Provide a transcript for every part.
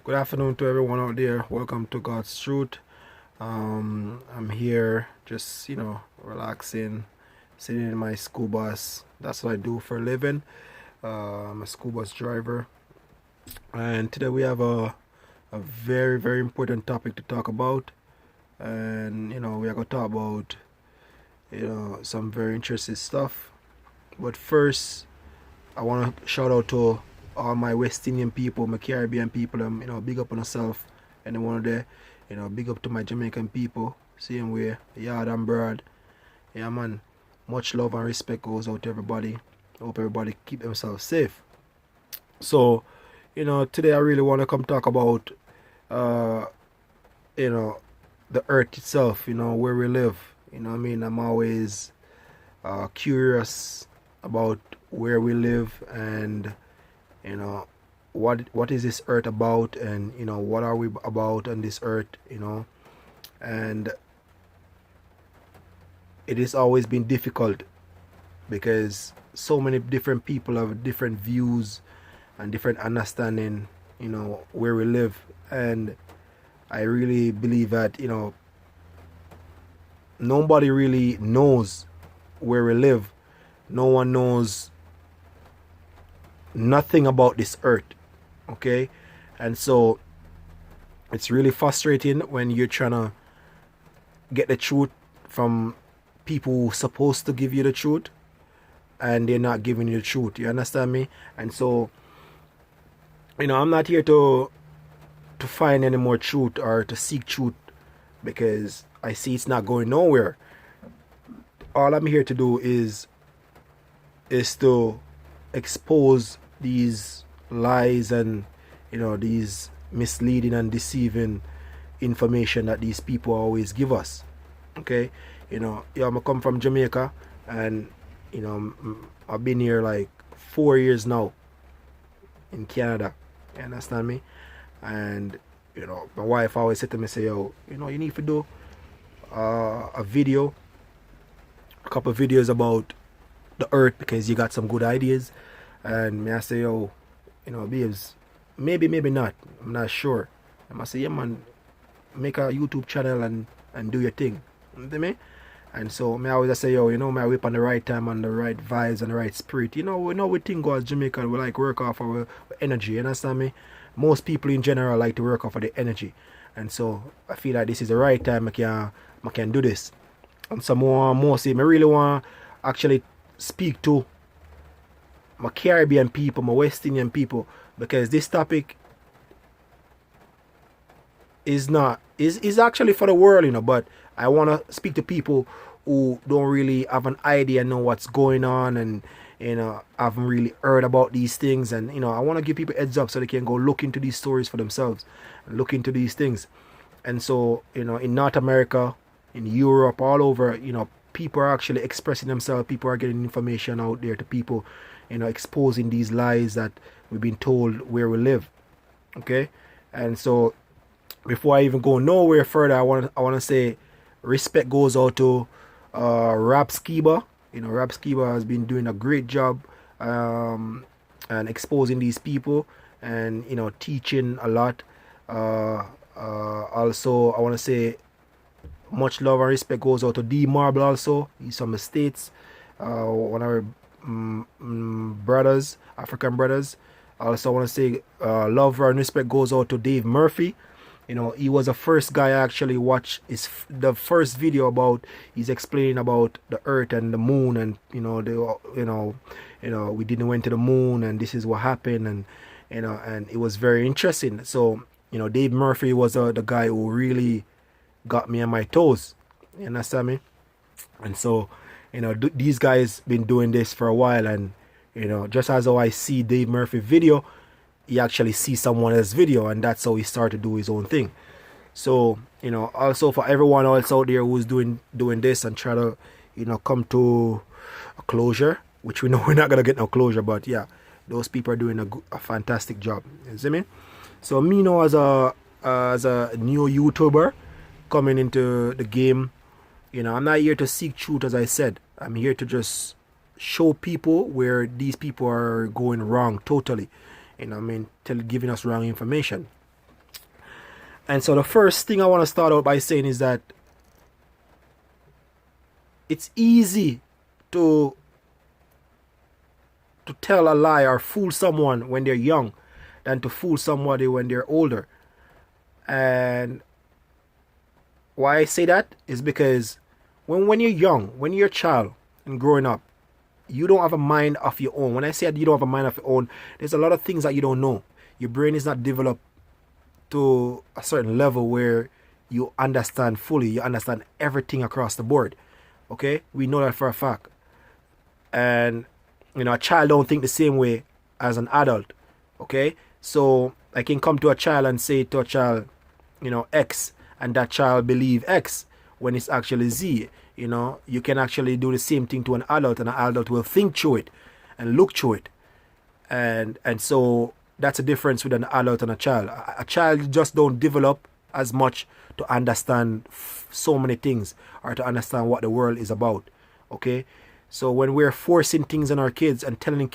Good afternoon to everyone out there. Welcome to God's Truth. I'm here just, relaxing, sitting in my school bus. That's what I do for a living. I'm a school bus driver. And today we have a very, very important topic to talk about. And, we are going to talk about, some very interesting stuff. But first, I want to shout out to all my West Indian people, my Caribbean people, big up on yourself. And then one of the, big up to my Jamaican people, same way, yard and broad. Yeah, man, much love and respect goes out to everybody. Hope everybody keep themselves safe. So, today I really want to come talk about, uh, the earth itself, where we live. I'm always curious about where we live and what is this earth about, and what are we about on this earth, and it has always been difficult because so many different people have different views and different understanding, where we live. And I really believe that nobody really knows where we live. No one knows nothing about this earth, okay? And so it's really frustrating when you're trying to get the truth from people who are supposed to give you the truth and they're not giving you the truth. You understand me? And so I'm not here to find any more truth or to seek truth, because I see it's not going nowhere. All I'm here to do is to expose these lies and these misleading and deceiving information that these people always give us. Okay, I come from Jamaica, and I've been here like 4 years now in Canada. You understand me? And my wife always said to me, say, yo, you need to do a couple of videos about the earth, because you got some good ideas. And me I say, yo, babes, maybe not, I'm not sure. And I say, yeah, man, make a YouTube channel and do your thing. You know what I mean? And so me always say, yo, me I whip on the right time and the right vibes and the right spirit. We think as Jamaican, we like work off our energy. You understand me? Most people in general like to work off of the energy. And so I feel like this is the right time I can do this. And some more say, I really want to actually speak to my Caribbean people, my West Indian people, because this topic is actually for the world, but I want to speak to people who don't really have an idea, know what's going on, and haven't really heard about these things. And I want to give people heads up so they can go look into these stories for themselves and look into these things. And so in North America, in Europe, all over, people are actually expressing themselves. People are getting information out there to people, exposing these lies that we've been told where we live. Okay, and so before I even go nowhere further, I want to say respect goes out to Rap Skiba. Rap Skiba has been doing a great job and exposing these people and teaching a lot. Also, I want to say much love and respect goes out to D Marble. Also, he's from the States, one of our brothers, African brothers. Also, I want to say love and respect goes out to Dave Murphy. He was the first guy I actually watched the first video about. He's explaining about the earth and the moon, and we didn't went to the moon, and this is what happened, and and it was very interesting. So Dave Murphy was the guy who really got me on my toes. You understand me? And so these guys been doing this for a while, and just as how I see Dave Murphy video, he actually sees someone else's video, and that's how he started to do his own thing. So also for everyone else out there who's doing this and try to come to a closure, which we know we're not gonna get no closure, but yeah, those people are doing a fantastic job. You see me? So me now as a new YouTuber coming into the game, I'm not here to seek truth, as I said. I'm here to just show people where these people are going wrong totally. Giving us wrong information. And so the first thing I want to start out by saying is that it's easy to tell a lie or fool someone when they're young than to fool somebody when they're older. And why I say that is because when you're young, when you're a child and growing up, you don't have a mind of your own. When I say that you don't have a mind of your own, there's a lot of things that you don't know. Your brain is not developed to a certain level where you understand fully, you understand everything across the board. Okay? We know that for a fact. And a child don't think the same way as an adult. Okay? So I can come to a child and say to a child, X, and that child believe X when it's actually Z. You can actually do the same thing to an adult, and an adult will think through it and look through it. And so that's a difference with an adult and a child. A child just don't develop as much to understand so many things or to understand what the world is about. Okay? So when we're forcing things on our kids and telling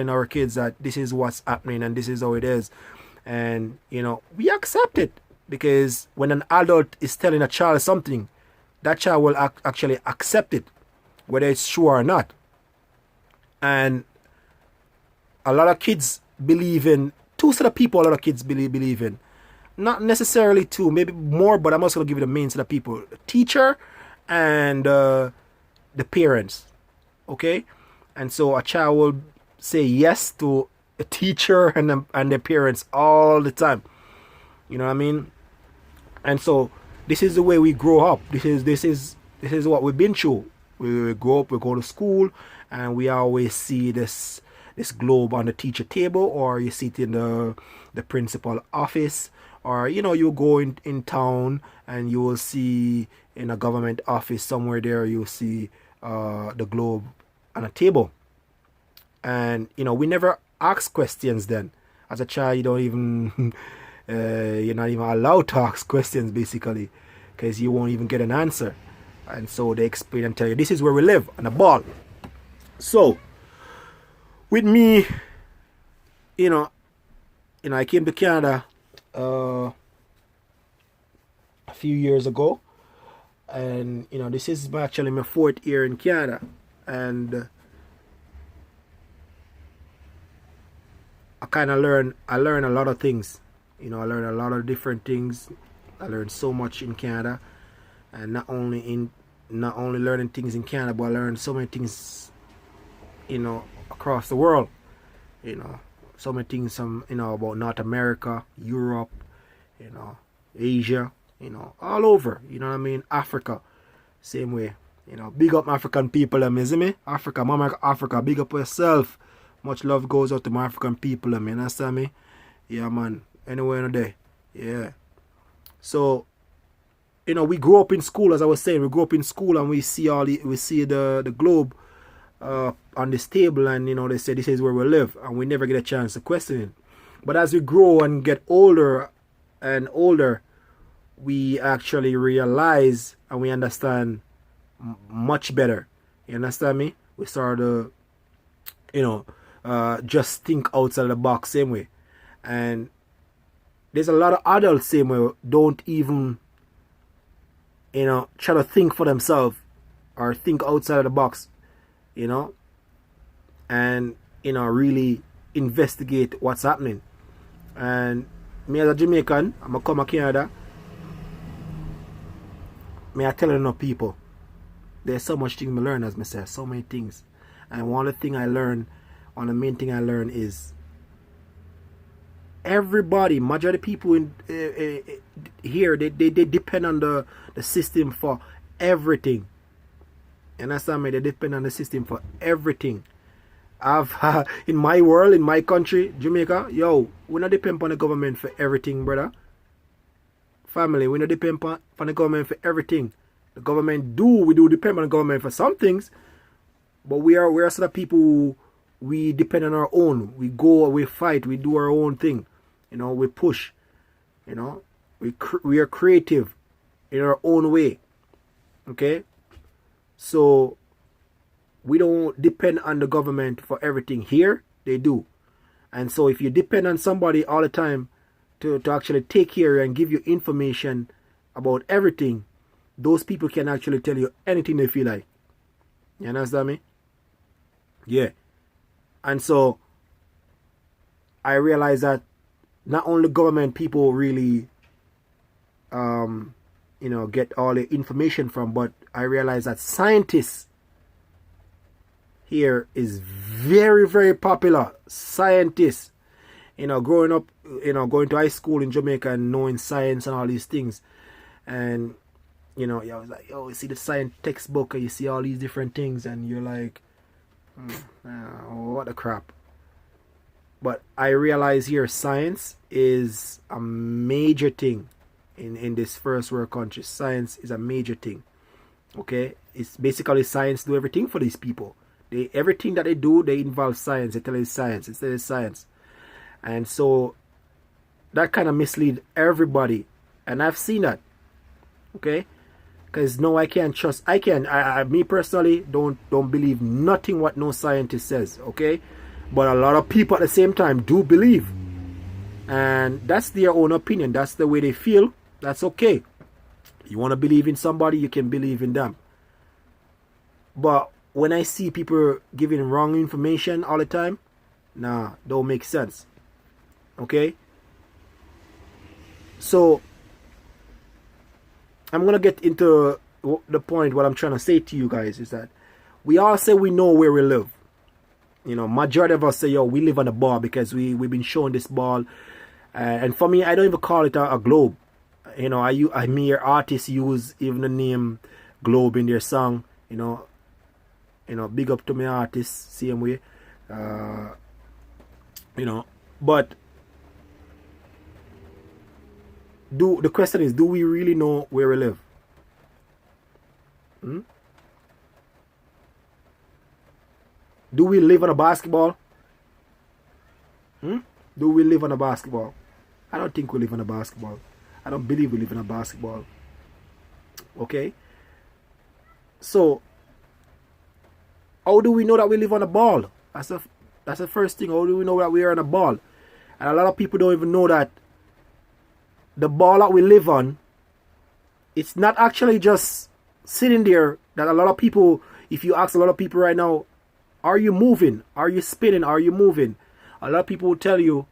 our kids that this is what's happening and this is how it is, and we accept it, because when an adult is telling a child something, that child will actually accept it, whether it's true or not. And a lot of kids believe in two set of people. A lot of kids believe in, not necessarily two, maybe more, but I'm also gonna give you the main set of people: the teacher and the parents. Okay, and so a child will say yes to a teacher and their parents all the time. You know what I mean? And so this is the way we grow up. This is what we've been through. We grow up, we go to school, and we always see this globe on the teacher table, or you see it in the principal office, or you go in town and you will see in a government office somewhere there, you'll see the globe on a table. And we never ask questions then. As a child, you don't even you're not even allowed to ask questions, basically, because you won't even get an answer. And so they explain and tell you, this is where we live, on a ball. So with me, I came to Canada a few years ago, and this is actually my 4th year in Canada. And I learned a lot of things. I learned a lot of different things. I learned so much in Canada, and not only learning things in Canada, but I learned so many things, across the world. So many things, about North America, Europe, Asia, all over. You know what I mean? Africa, same way. Big up African people, you see me? Africa, Mama Africa, big up yourself. Much love goes out to my African people, you understand me? Yeah, man. Anywhere in the day. Yeah. So, we grew up in school, as I was saying. We grew up in school and we see the globe on this table, and they say this is where we live, and we never get a chance to question it. But as we grow and get older and older, we actually realize and we understand much better. You understand me? We start to just think outside the box same way. And there's a lot of adults same way don't even try to think for themselves or think outside of the box, and really investigate what's happening. And me as a Jamaican, I'm gonna come to Canada, me I tell enough people, there's so much things I learn, as I said, so many things. And one of the main thing I learned is everybody, majority of people in here, they depend on the system for everything. You understand me? They depend on the system for everything. In my world, in my country, Jamaica, we not depend on the government for everything, brother. Family, we not depend on the government for everything. The government we do depend on the government for some things, but we are sort of people who, we depend on our own. We go, we fight, we do our own thing. We push. We are creative in our own way. Okay? So we don't depend on the government for everything. Here, they do. And so if you depend on somebody all the time, to actually take care and give you information about everything, those people can actually tell you anything they feel like. You understand me? Yeah. And so I realized that not only government people really get all the information from, but I realized that scientists here is very, very popular. Scientists, growing up, going to high school in Jamaica and knowing science and all these things. And, I was like, you see the science textbook and you see all these different things and you're like, what the crap. But I realize here science is a major thing in this first world country. Science is a major thing. Okay? It's basically science do everything for these people. Everything that they do, they involve science. They tell you science. It's science. And so that kind of mislead everybody. And I've seen that. Okay? Because no, I can't trust. Me personally don't believe nothing what no scientist says. Okay? But a lot of people at the same time do believe. And that's their own opinion. That's the way they feel. That's okay. You want to believe in somebody, you can believe in them. But when I see people giving wrong information all the time, nah, don't make sense. Okay? So, I'm going to get into the point. What I'm trying to say to you guys is that we all say we know where we live. Majority of us say, we live on a ball because we've been shown this ball. And for me, I don't even call it a globe. I hear artists use even the name globe in their song. Big up to my artists, same way. But the question is, do we really know where we live? Do we live on a basketball? Do we live on a basketball? I don't think we live on a basketball. I don't believe we live in a basketball. Okay? So, how do we know that we live on a ball? That's the first thing. How do we know that we are on a ball? And a lot of people don't even know that the ball that we live on, it's not actually just sitting there. That a lot of people, if you ask a lot of people right now, are you moving? Are you spinning? Are you moving? A lot of people will tell you,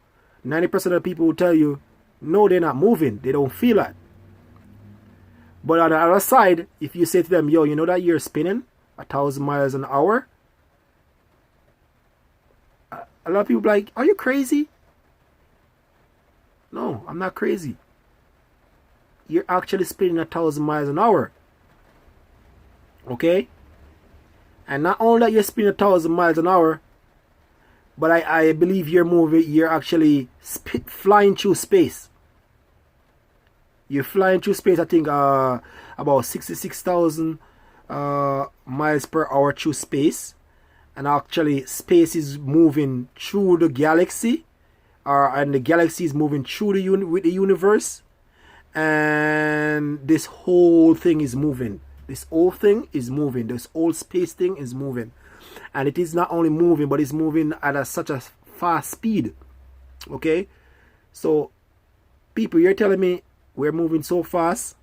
90% of the people will tell you, no, they're not moving. They don't feel that. But on the other side, if you say to them, you know that you're spinning 1,000 miles an hour? A lot of people are like, are you crazy? No, I'm not crazy. You're actually spinning 1,000 miles an hour. Okay? And not only that you're spinning 1,000 miles an hour, but I believe you're actually flying through space. You're flying through space, I think, about 66,000 miles per hour through space. And actually, space is moving through the galaxy. And the galaxy is moving through with the universe. And this whole thing is moving. This whole thing is moving. This whole space thing is moving. And it is not only moving, but it's moving at such a fast speed. Okay? So, people, you're telling me we're moving so fast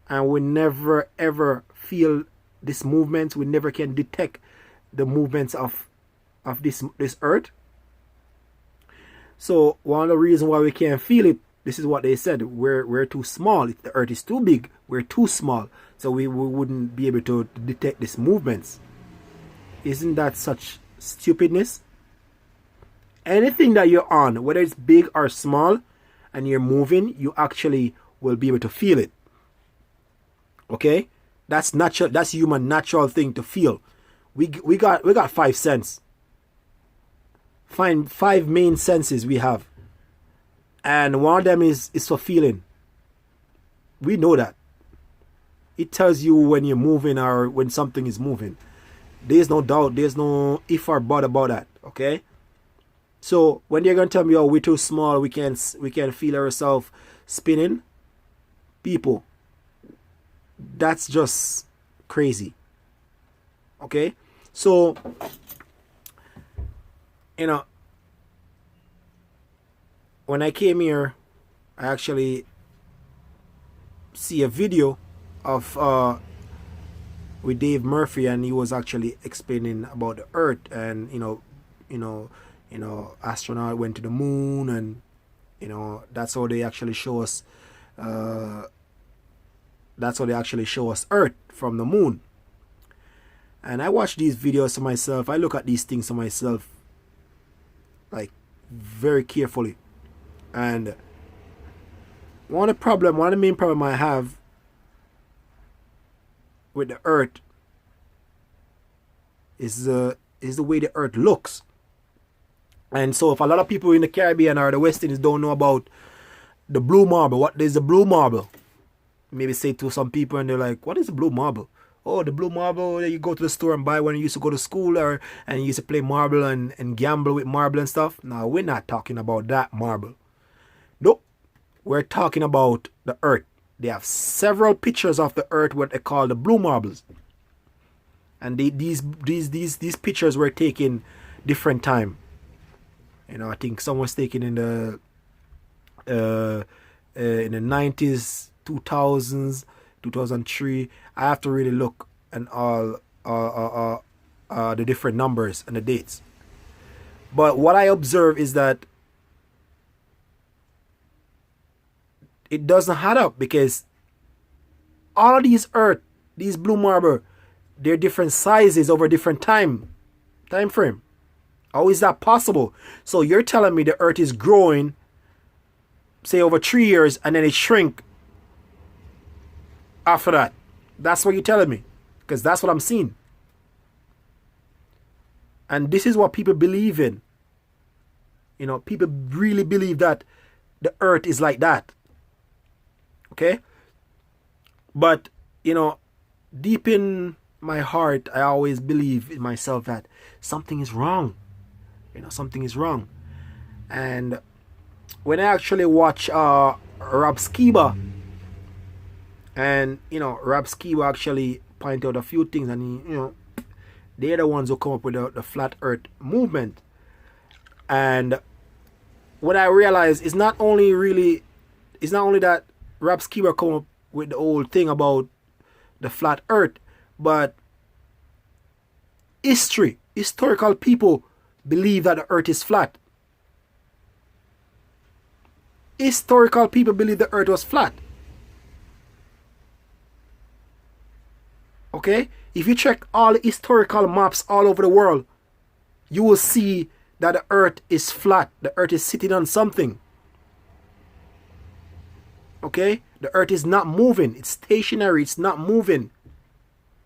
and we never ever feel this movement. We never can detect the movements of this earth. So, one of the reasons why we can't feel it, this is what they said, we're too small. If the earth is too big, we're too small. So we wouldn't be able to detect these movements. Isn't that such stupidness? Anything that you're on, whether it's big or small, and you're moving, you actually will be able to feel it. Okay? That's natural. That's human natural thing to feel. We got 5 senses. Five main senses we have. And one of them is for feeling. We know that. It tells you when you're moving or when something is moving. There's no doubt. There's no if or but about that. Okay? So when they're gonna tell me, we're too small, we can't feel ourselves spinning, people, that's just crazy. Okay? So, when I came here I actually see a video of with Dave Murphy, and he was actually explaining about the Earth, and astronaut went to the moon, and that's how they actually show us. That's how they actually show us Earth from the moon. And I watch these videos to myself. I look at these things to myself, like, very carefully. And one of the main problem I have with the Earth is the way the Earth looks. And so if a lot of people in the Caribbean or the West Indies don't know about the blue marble, what is the blue marble? Maybe say to some people, and they're like, what is the blue marble? Oh, the blue marble that you go to the store and buy when you used to go to school, and you used to play marble and gamble with marble and stuff. No, we're not talking about that marble. Nope. We're talking about the Earth. They have several pictures of the Earth, what they call the blue marbles. And these pictures were taken different time. I think some was taken in the 90s, 2000s, 2003. I have to really look and all the different numbers and the dates. But what I observe is that it doesn't add up, because all of these Earth, these blue marble, they're different sizes over different time frame. How is that possible? So you're telling me the Earth is growing, say, over 3 years, and then it shrink after that. That's what you're telling me, because that's what I'm seeing. And this is what people believe in. People really believe that the Earth is like that. Okay? But, deep in my heart, I always believe in myself that something is wrong. Something is wrong. And when I actually watch Rob Skiba, and Rob Skiba actually point out a few things, and they're the ones who come up with the flat Earth movement. And what I realize is not only that Rob Skiba come up with the whole thing about the flat Earth, but historical people believe that the Earth is flat. Historical people believe the Earth was flat. Okay? If you check all the historical maps all over the world, you will see that the Earth is flat. The Earth is sitting on something. Okay? The Earth is not moving. It's stationary. It's not moving.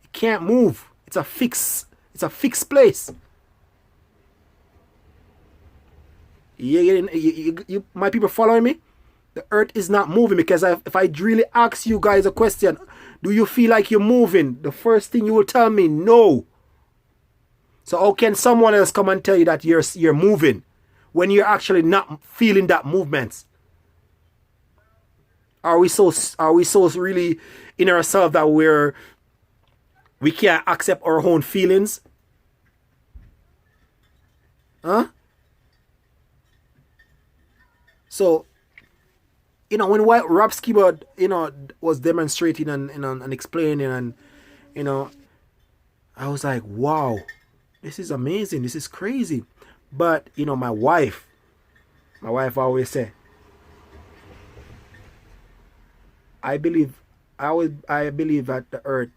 It can't move. It's a fixed place. You my people following me? The Earth is not moving, because if I really ask you guys a question, do you feel like you're moving? The first thing you will tell me, no. So how can someone else come and tell you that you're moving when you're actually not feeling that movement? Are we so really in ourselves that we can't accept our own feelings? Huh? So, when Rob Skiba, was demonstrating and explaining, and, I was like, wow, this is amazing. This is crazy. But, my wife always say, I believe that the Earth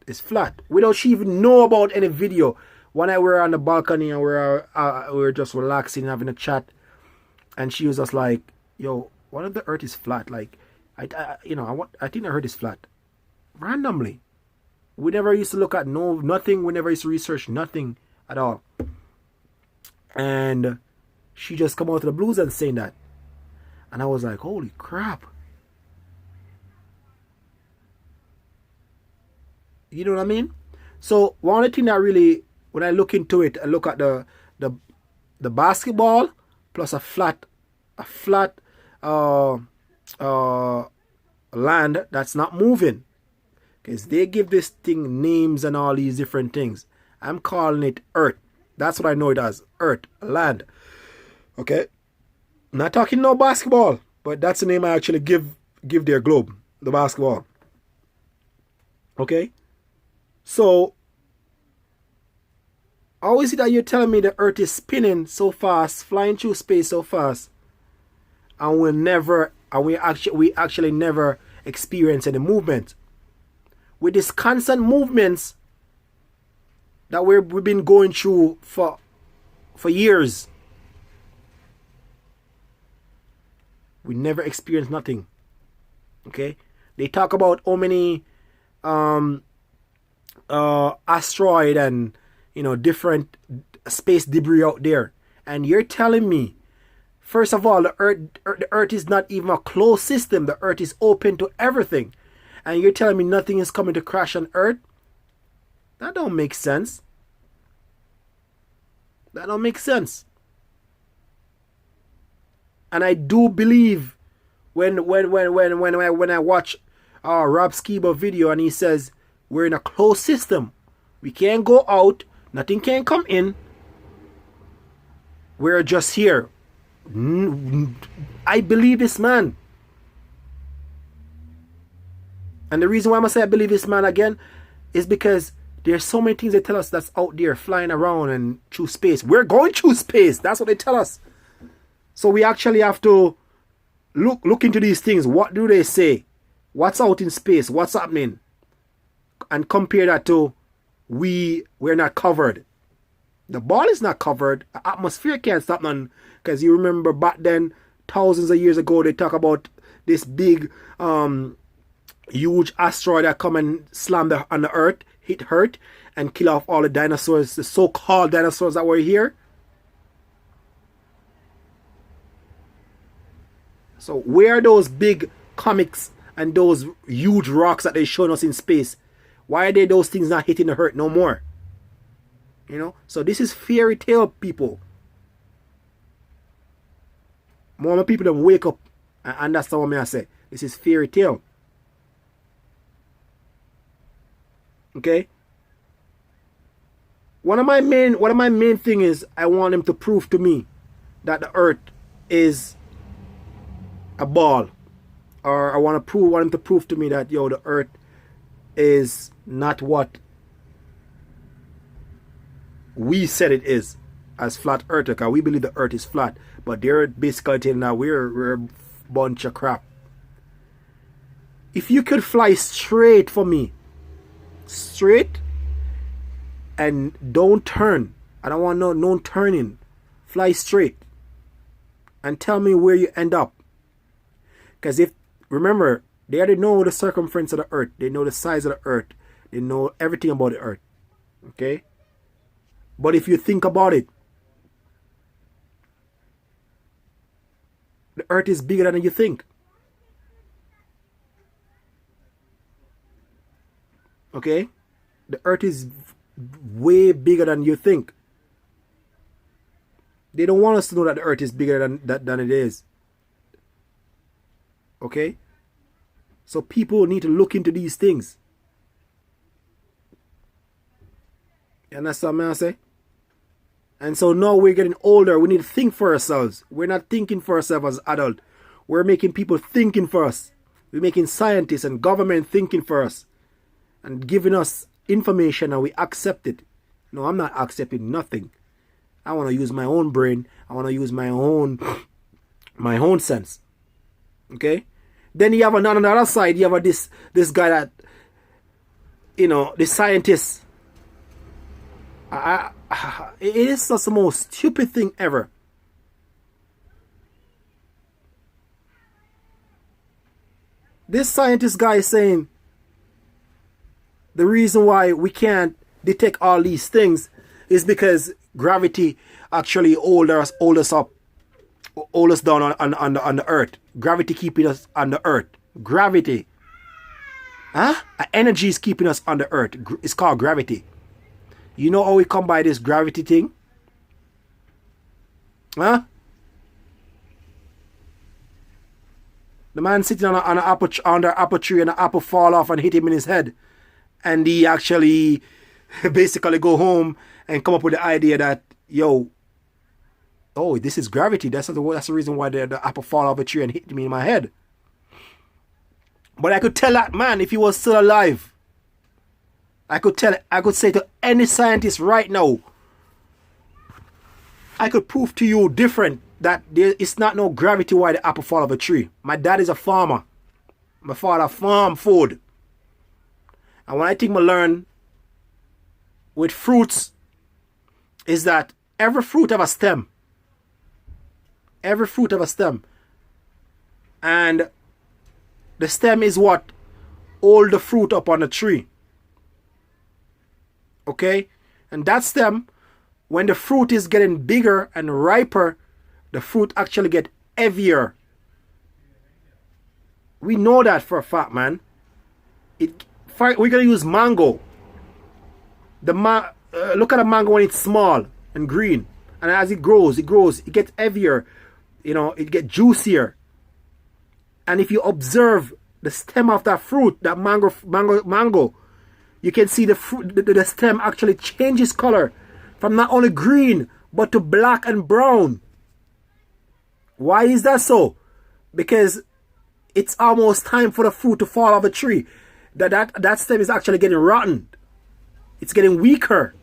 is flat, without she even know about any video. One night we were on the balcony, and we were just relaxing, having a chat, and she was just like, yo, what if the Earth is flat? Like, I think the Earth is flat. Randomly. We never used to look at nothing. We never used to research nothing at all. And she just come out of the blues and saying that. And I was like, holy crap. You know what I mean? So one of the things that really, when I look into it, I look at the basketball plus a flat land that's not moving, because they give this thing names and all these different things. I'm calling it Earth. That's what I know it as. Earth, land. Okay? I'm not talking no basketball. But that's the name I actually give their globe, the basketball. Okay? So, how is it that you're telling me the earth is spinning so fast, flying through space so fast, and we actually never experience any movement? With this constant movements that we've been going through for years, we never experience nothing. Okay? They talk about how many asteroid and different space debris out there, and you're telling me, first of all, the earth is not even a closed system. The earth is open to everything, and you're telling me nothing is coming to crash on earth? That don't make sense. That don't make sense. And I do believe when I watch Rob Skiba video and he says we're in a closed system, we can't go out, nothing can come in, we're just here. I believe this man. And the reason why I'm going to say I believe this man again is because there's so many things they tell us that's out there flying around and through space. We're going through space. That's what they tell us. So we actually have to look into these things. What do they say? What's out in space? What's happening? And compare that to we're not covered. The ball is not covered. The atmosphere can't stop none. Because you remember back then, thousands of years ago, they talk about this big, huge asteroid that come and slam on the earth, hit Earth, and kill off all the dinosaurs, the so-called dinosaurs that were here. So where are those big comics and those huge rocks that they showing us in space? Why are those things not hitting the Earth no more? So this is fairy tale, people. More people don't wake up and understand what I say. This is fairy tale. Okay? One of my main thing is I want him to prove to me that the earth is a ball. Or I want him to prove to me that the earth is not what we said it is as flat earth. Because we believe the earth is flat. But they're basically telling that we're a bunch of crap. If you could fly straight for me, straight, and don't turn. I don't want no turning. Fly straight. And tell me where you end up. Because remember, they already know the circumference of the earth. They know the size of the earth. They know everything about the earth. Okay? But if you think about it, the earth is bigger than you think. Okay? The earth is way bigger than you think. They don't want us to know that the earth is bigger than it is. Okay? So people need to look into these things. You understand what I say? And so now we're getting older. We need to think for ourselves. We're not thinking for ourselves as adults. We're making people thinking for us. We're making scientists and government thinking for us. And giving us information and we accept it. No, I'm not accepting nothing. I want to use my own brain. I want to use my own sense. Okay? Then you have on the other side, you have this guy that, the scientist. It is just the most stupid thing ever. This scientist guy is saying the reason why we can't detect all these things is because gravity actually hold us down on the earth. Gravity keeping us on the earth. Gravity. Energy is keeping us on the earth. It's called gravity. You know how we come by this gravity thing? The man sitting on an apple tree and an apple fall off and hit him in his head. And he actually basically go home and come up with the idea that, Oh, this is gravity. That's the reason why the apple fall off a tree and hit me in my head. But I could tell that man if he was still alive. I could say to any scientist right now, I could prove to you different that there is not no gravity why the apple fall off a tree. My dad is a farmer. My father farm food. And one thing I learn with fruits is that every fruit have a stem. Every fruit have a stem. And the stem is what hold the fruit up on the tree. Okay? And that stem, when the fruit is getting bigger and riper, the fruit actually get heavier. We know that for a fact, man. We're going to use mango. Look at a mango when it's small and green. And as it grows, it gets heavier. You know, it gets juicier. And if you observe the stem of that fruit, that mango, you can see the stem actually changes color from not only green, but to black and brown. Why is that so? Because it's almost time for the fruit to fall off a tree. That stem is actually getting rotten. It's getting weaker.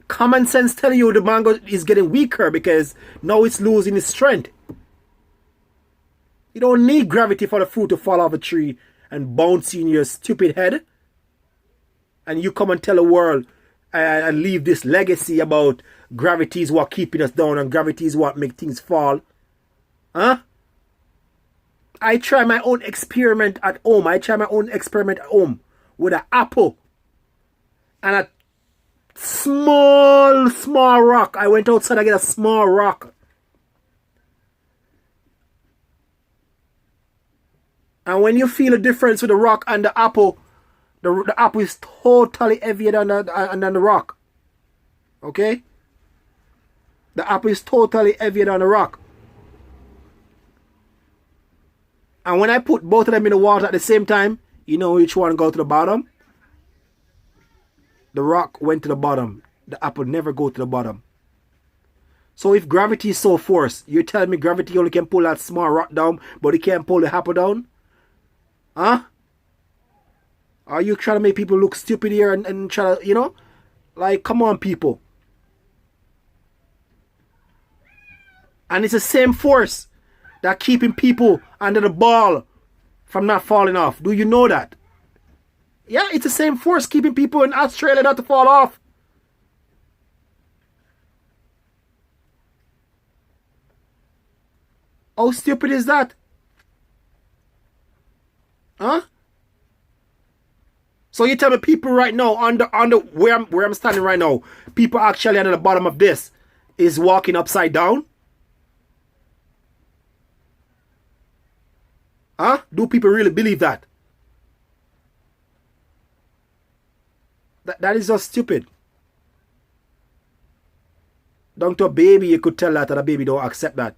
Common sense telling you the mango is getting weaker because now it's losing its strength. You don't need gravity for the fruit to fall off a tree and bounce in your stupid head. And you come and tell the world and leave this legacy about gravity is what keeping us down and gravity is what make things fall. Huh? I try my own experiment at home. With an apple and a small rock. I went outside to get a small rock. And when you feel the difference with the rock and the apple is totally heavier than the rock. Okay? The apple is totally heavier than the rock. And when I put both of them in the water at the same time, you know which one go to the bottom? The rock went to the bottom. The apple never go to the bottom. So if gravity is so force, you're telling me gravity only can pull that small rock down, but it can't pull the apple down? Huh? Are you trying to make people look stupid here and try to, you know? Like, come on, people. And it's the same force that keeping people under the ball from not falling off. Do you know that? Yeah, it's the same force keeping people in Australia not to fall off. How stupid is that? Huh? So you tell me people right now under where I'm standing right now, people actually under the bottom of this is walking upside down? Huh? Do people really believe that? That is just stupid. Down to a baby, you could tell that a baby don't accept that.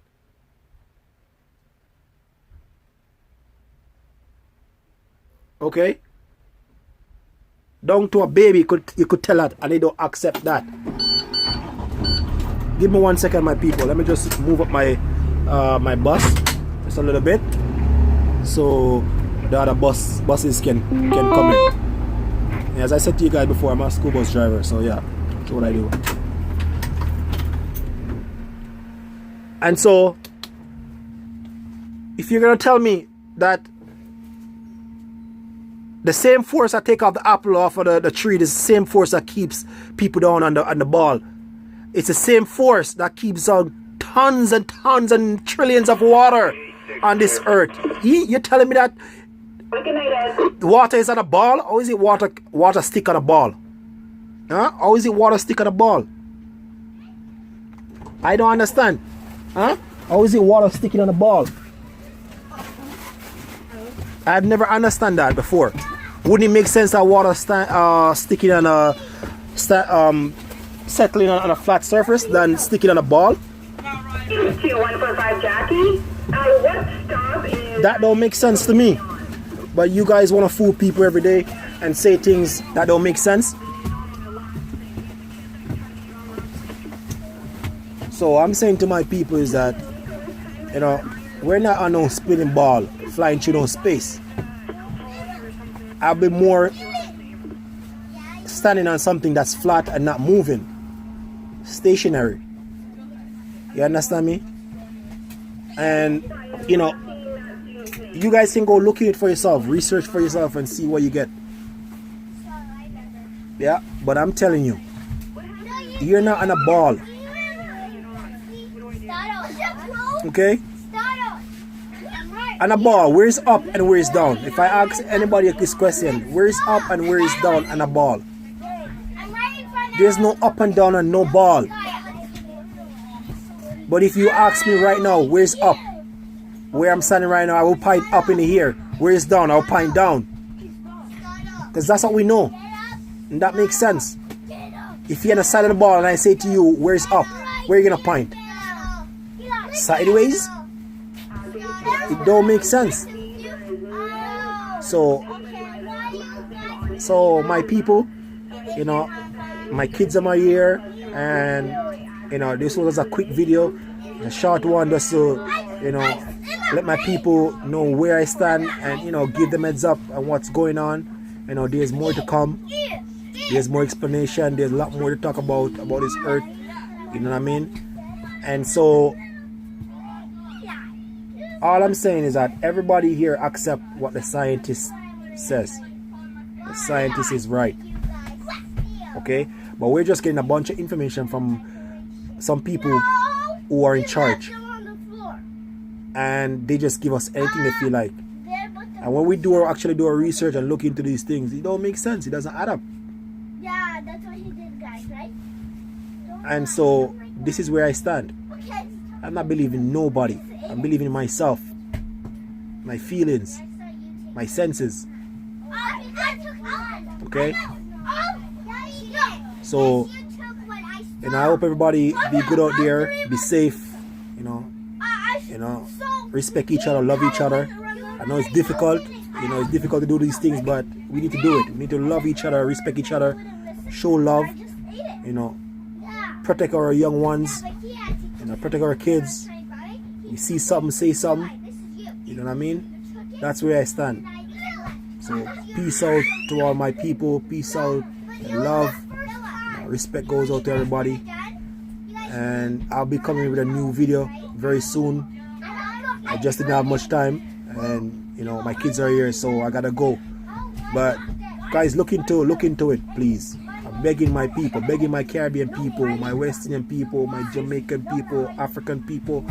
Okay? Down to a baby, you could tell that and they don't accept that. Give me 1 second, my people. Let me just move up my my bus just a little bit, so the other buses can come in. As I said to you guys before, I'm a school bus driver, so yeah, that's what I do. And so, if you're gonna tell me that the same force that take off the apple off of the tree, the same force that keeps people down on the ball, it's the same force that keeps on tons and tons and trillions of water on this earth. You're telling me that water is on a ball? How is it water stick on a ball? Huh? How is it water stick on a ball? I don't understand. Huh? How is it water sticking on a ball? I've never understand that before. Wouldn't it make sense that water sticking on a settling on a flat surface than sticking on a ball? 2145 Jackie. What stop is... That don't make sense to me. But you guys want to fool people every day and say things that don't make sense. So I'm saying to my people is that, you know, we're not on no spinning ball flying through no space. I'll be more standing on something that's flat and not moving, stationary. You understand me? And you know, you guys can go look at it for yourself, research for yourself, and see what you get. Yeah, but I'm telling you, you're not on a ball. Okay? On a ball, where is up and where is down? If I ask anybody this question, where is up and where is down on a ball? There's no up and down and no ball. But if you ask me right now, where's up? Where I'm standing right now, I will point up in the air. Where is down? I'll point down. Because that's what we know. And that makes sense. If you're on the side of the ball and I say to you, where's up? Where are you going to point? Sideways? It don't make sense. So my people, you know, my kids are my ear, and you know, this was a quick video, a short one, just to, you know, let my people know where I stand, and you know, give them heads up on what's going on. You know, there's more to come. There's more explanation. There's a lot more to talk about this earth. You know what I mean? And so all I'm saying is that everybody here accept what the scientist says. The scientist is right. Okay? But we're just getting a bunch of information from some people who are in charge. And they just give us anything they feel like. And when we actually do our research and look into these things, it don't make sense. It doesn't add up. Yeah, that's what he did, guys, right? And so this is where I stand. I'm not believing nobody. I'm believing in myself, my feelings, my senses. Okay? So, and I hope everybody be good out there, be safe, you know, respect each other, love each other. I know it's difficult, you know, it's difficult to do these things, but we need to do it. We need to love each other, respect each other, show love, you know, protect our young ones, you know, protect our kids. You see something, say something. You know what I mean? That's where I stand. So peace out to all my people. Peace out and love. Respect goes out to everybody. And I'll be coming with a new video very soon. I just didn't have much time, and you know, my kids are here, so I gotta go. But guys, look into it, please. I'm begging my people, begging my Caribbean people, my West Indian people, my Jamaican people, African people.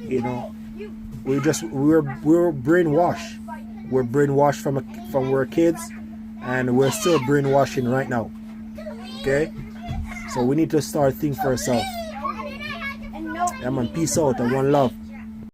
You know, we're brainwashed. We're brainwashed from we're kids, and we're still brainwashing right now. Okay, so we need to start thinking for ourselves. Yeah, man, peace out and one love.